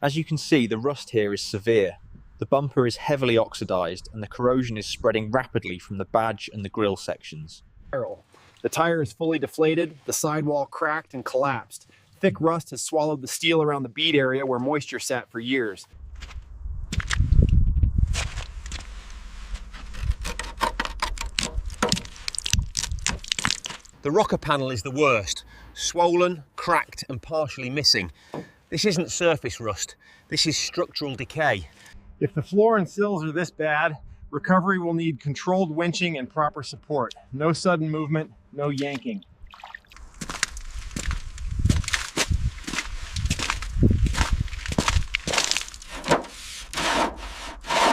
As you can see, the rust here is severe. The bumper is heavily oxidized and the corrosion is spreading rapidly from the badge and the grille sections. The tire is fully deflated, the sidewall cracked and collapsed. Thick rust has swallowed the steel around the bead area where moisture sat for years. The rocker panel is the worst. Swollen, cracked and partially missing. This isn't surface rust, this is structural decay. If the floor and sills are this bad, recovery will need controlled winching and proper support. No sudden movement, no yanking.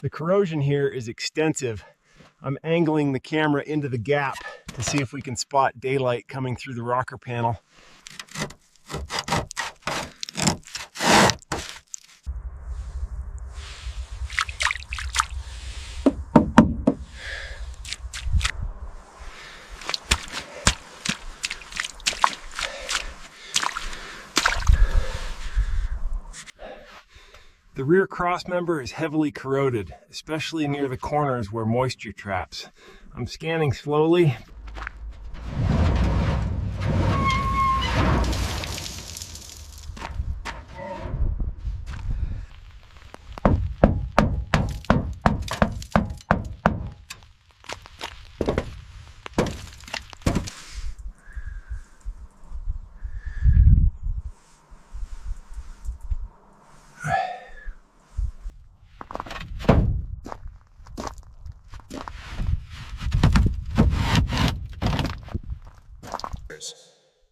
The corrosion here is extensive. I'm angling the camera into the gap to see if we can spot daylight coming through the rocker panel. The rear crossmember is heavily corroded, especially near the corners where moisture traps. I'm scanning slowly.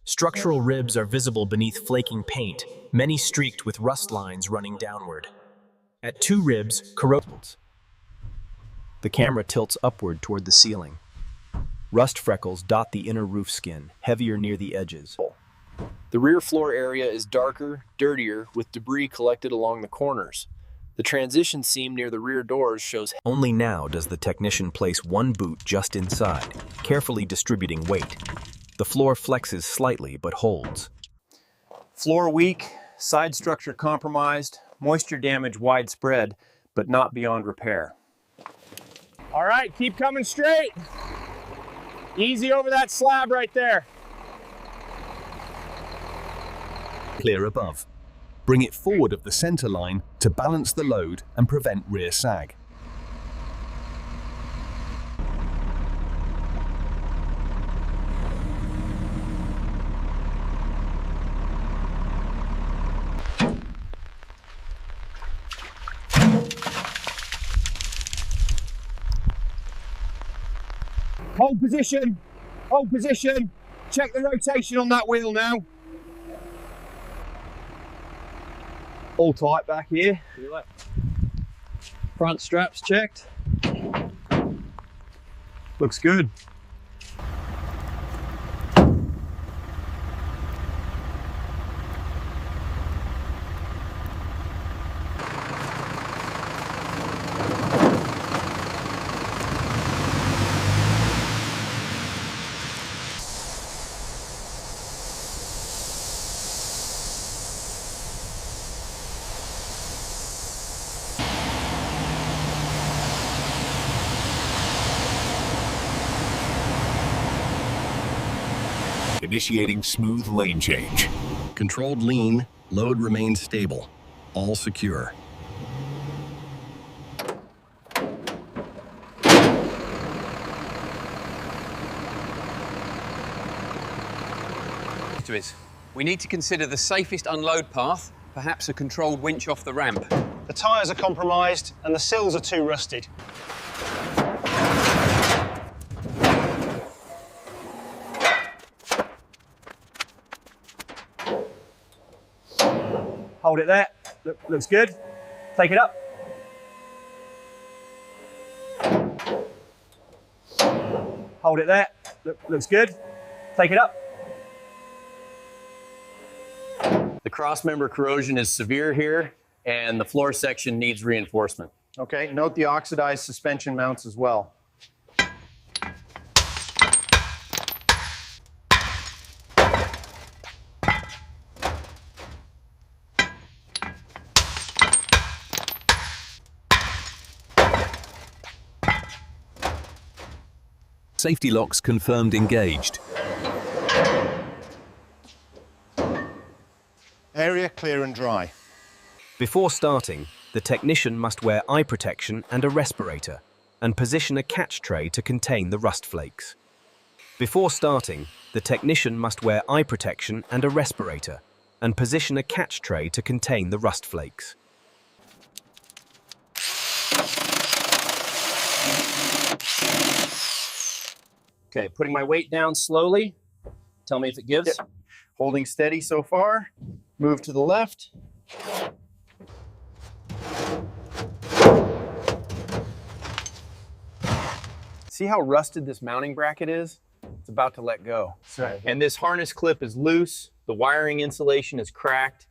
Structural ribs are visible beneath flaking paint, many streaked with rust lines running downward. At 2 ribs, corrosions. The camera tilts upward toward the ceiling. Rust freckles dot the inner roof skin, heavier near the edges. The rear floor area is darker, dirtier, with debris collected along the corners. The transition seam near the rear doors shows. Only now does the technician place one boot just inside, carefully distributing weight. The floor flexes slightly but holds. Floor weak, side structure compromised, moisture damage widespread, but not beyond repair. All right, keep coming straight. Easy over that slab right there. Clear above. Bring it forward of the center line to balance the load and prevent rear sag. Hold position. Check the rotation on that wheel now. All tight back here. Front straps checked. Looks good. Initiating smooth lane change. Controlled lean, load remains stable. All secure. We need to consider the safest unload path, perhaps a controlled winch off the ramp. The tyres are compromised and the sills are too rusted. Hold it there. Looks good. Take it up. Hold it there. Looks good. Take it up. The crossmember corrosion is severe here, and the floor section needs reinforcement. Okay, note the oxidized suspension mounts as well. Safety locks confirmed engaged. Area clear and dry. Before starting, the technician must wear eye protection and a respirator, and position a catch tray to contain the rust flakes. Before starting, the technician must wear eye protection and a respirator, and position a catch tray to contain the rust flakes. Okay, putting my weight down slowly. Tell me if it gives. Yep. Holding steady so far. Move to the left. See how rusted this mounting bracket is? It's about to let go. Right. And this harness clip is loose. The wiring insulation is cracked.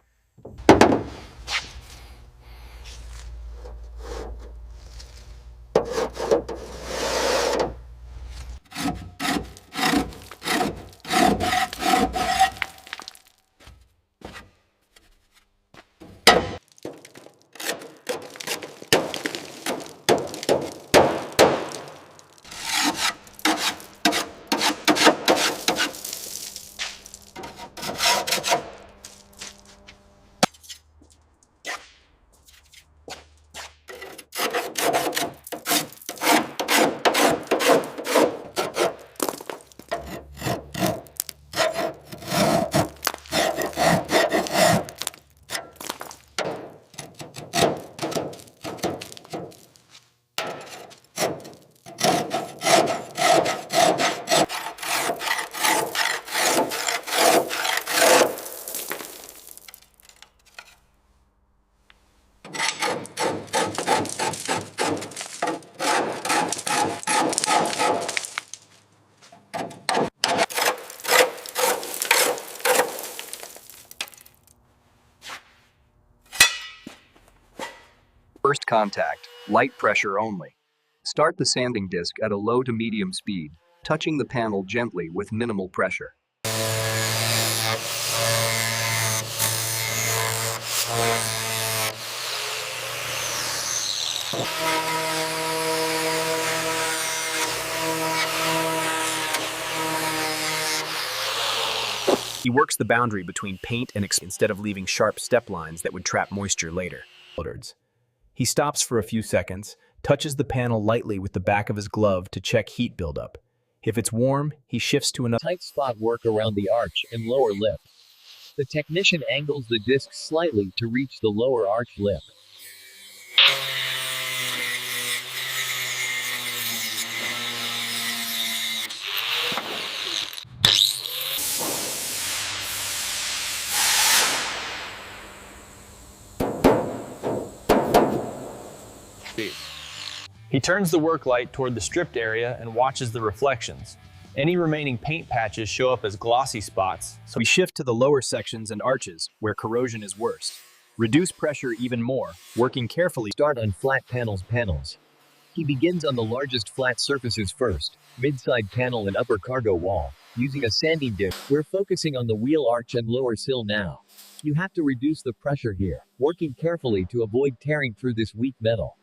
First contact, light pressure only. Start the sanding disc at a low to medium speed, touching the panel gently with minimal pressure. He works the boundary between paint and instead of leaving sharp step lines that would trap moisture later. He stops for a few seconds, touches the panel lightly with the back of his glove to check heat buildup. If it's warm, he shifts to another tight spot work around the arch and lower lip. The technician angles the disc slightly to reach the lower arch lip. He turns the work light toward the stripped area and watches the reflections. Any remaining paint patches show up as glossy spots. So we shift to the lower sections and arches, where corrosion is worst. Reduce pressure even more, working carefully. Start on flat panels. He begins on the largest flat surfaces first, mid-side panel and upper cargo wall. Using a sanding disc, we're focusing on the wheel arch and lower sill now. You have to reduce the pressure here, working carefully to avoid tearing through this weak metal.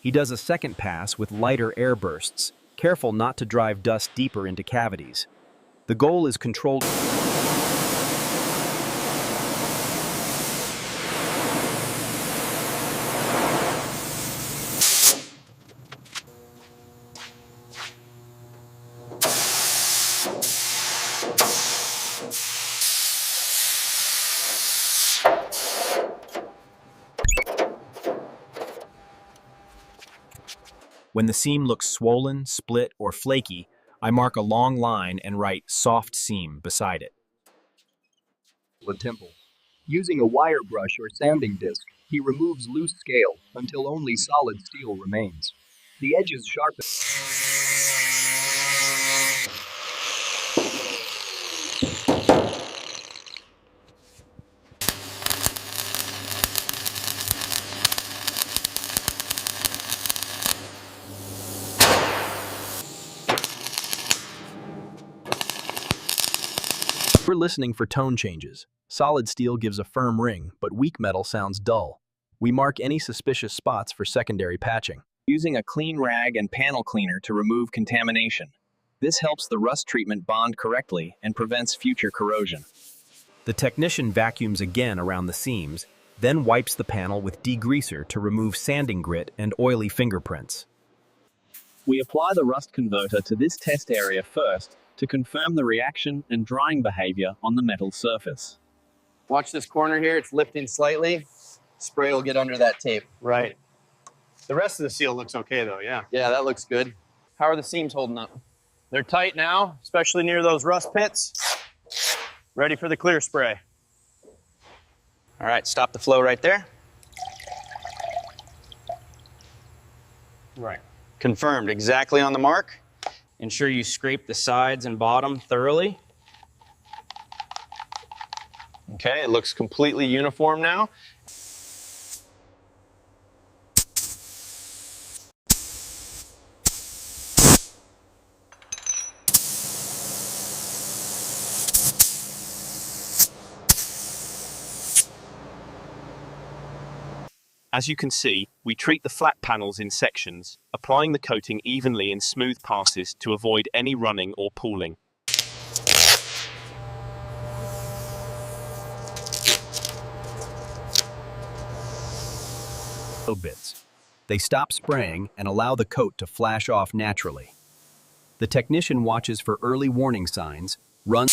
He does a second pass with lighter air bursts, careful not to drive dust deeper into cavities. The goal is controlled. When the seam looks swollen, split, or flaky, I mark a long line and write soft seam beside it. The temple. Using a wire brush or sanding disc, he removes loose scale until only solid steel remains. The edges sharpen. We're listening for tone changes. Solid steel gives a firm ring, but weak metal sounds dull. We mark any suspicious spots for secondary patching. Using a clean rag and panel cleaner to remove contamination. This helps the rust treatment bond correctly and prevents future corrosion. The technician vacuums again around the seams, then wipes the panel with degreaser to remove sanding grit and oily fingerprints. We apply the rust converter to this test area first to confirm the reaction and drying behavior on the metal surface. Watch this corner here, it's lifting slightly. Spray will get under that tape. Right. The rest of the seal looks okay though, yeah. Yeah, that looks good. How are the seams holding up? They're tight now, especially near those rust pits. Ready for the clear spray. All right, stop the flow right there. Right. Confirmed, exactly on the mark. Ensure you scrape the sides and bottom thoroughly. Okay, it looks completely uniform now. As you can see, we treat the flat panels in sections, applying the coating evenly in smooth passes to avoid any running or pooling. Bits. They stop spraying and allow the coat to flash off naturally. The technician watches for early warning signs, runs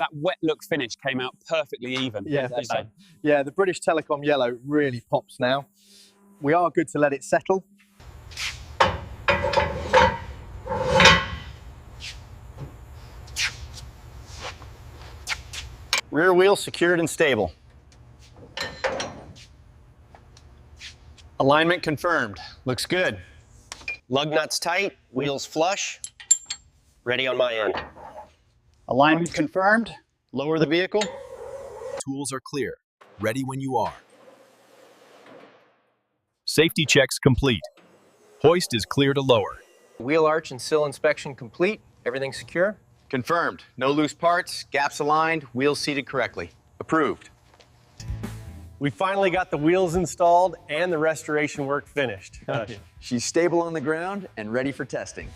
That wet look finish came out perfectly even. Yeah, the British Telecom yellow really pops now. We are good to let it settle. Rear wheel secured and stable. Alignment confirmed. Looks good. Lug nuts tight, wheels flush. Ready on my end. Alignment confirmed. Lower the vehicle. tools are clear, ready when you are. Safety checks complete. Hoist is clear to lower. Wheel arch and sill inspection complete. Everything secure? Confirmed. No loose parts, gaps aligned, wheels seated correctly. Approved. We finally got the wheels installed and the restoration work finished. She's stable on the ground and ready for testing.